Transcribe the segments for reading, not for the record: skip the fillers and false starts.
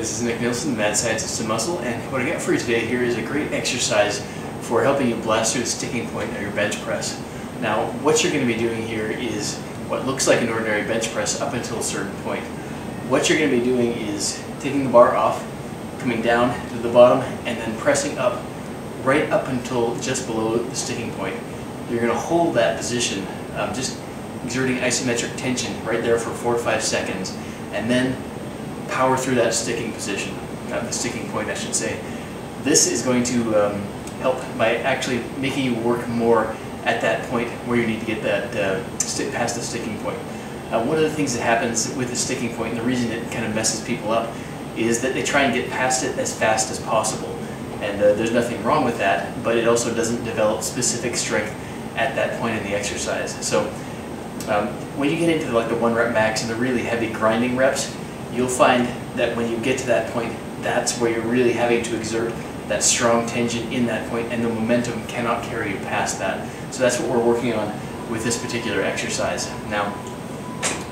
this is Nick Nilsson, Mad Scientist of Muscle, and what I got for you today here is a great exercise for helping you blast through the sticking point of your bench press. Now, what you're going to be doing here is what looks like an ordinary bench press up until a certain point. What you're going to be doing is taking the bar off, coming down to the bottom, and then pressing up right up until just below the sticking point. You're going to hold that position, just exerting isometric tension right there for 4 to 5 seconds, and then power through that sticking position, the sticking point I should say. This is going to help by actually making you work more at that point where you need to get that past the sticking point. One of the things that happens with the sticking point, and the reason it kind of messes people up, is that they try and get past it as fast as possible. And there's nothing wrong with that, but it also doesn't develop specific strength at that point in the exercise. So when you get into like the 1 rep max and the really heavy grinding reps, you'll find that when you get to that point, that's where you're really having to exert that strong tension in that point, and the momentum cannot carry you past that. So that's what we're working on with this particular exercise. Now,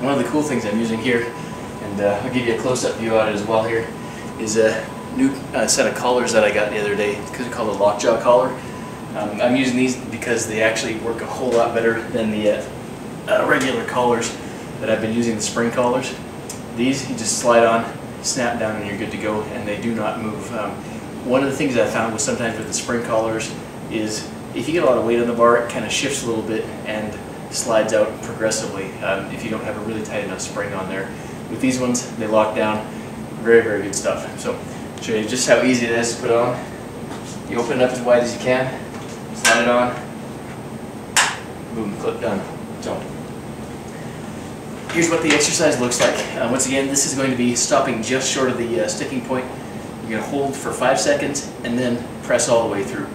one of the cool things I'm using here, and I'll give you a close-up view on it as well here, is a new set of collars that I got the other day. It's called a lockjaw collar. I'm using these because they actually work a whole lot better than the regular collars that I've been using, the spring collars. These you just slide on, snap down, and you're good to go, and they do not move. One of the things I found was sometimes with the spring collars is if you get a lot of weight on the bar, it kind of shifts a little bit and slides out progressively if you don't have a really tight enough spring on there. With these ones, they lock down. Very, very good stuff. So I'll show you just how easy it is to put on. You open it up as wide as you can, slide it on, boom, clip done. So here's what the exercise looks like. Once again, this is going to be stopping just short of the sticking point. You're going to hold for 5 seconds and then press all the way through.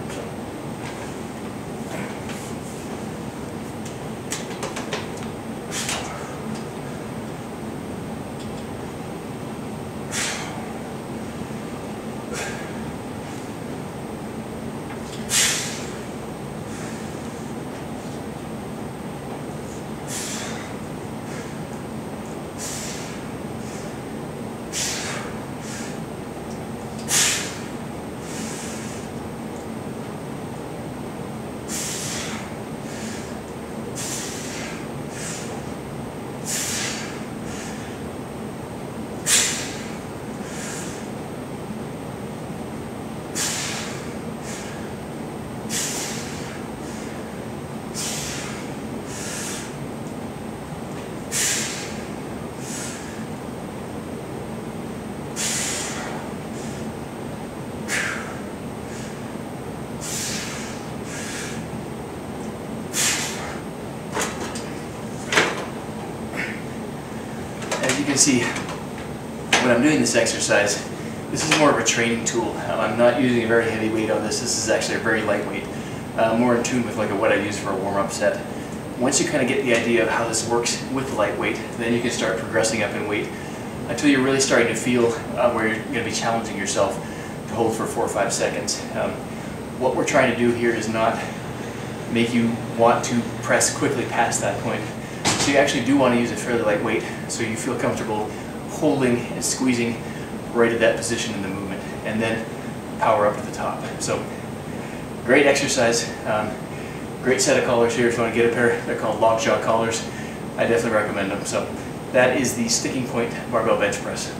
As you can see, when I'm doing this exercise, this is more of a training tool. I'm not using a very heavy weight on this. This is actually a very lightweight, more in tune with like what I use for a warm-up set. Once you kind of get the idea of how this works with the lightweight, then you can start progressing up in weight until you're really starting to feel where you're going to be challenging yourself to hold for 4 or 5 seconds. What we're trying to do here is not make you want to press quickly past that point. So you actually do want to use a fairly light weight so you feel comfortable holding and squeezing right at that position in the movement, and then power up to the top. So great exercise, great set of collars here if you want to get a pair. They're called lockjaw collars. I definitely recommend them. So that is the sticking point barbell bench press.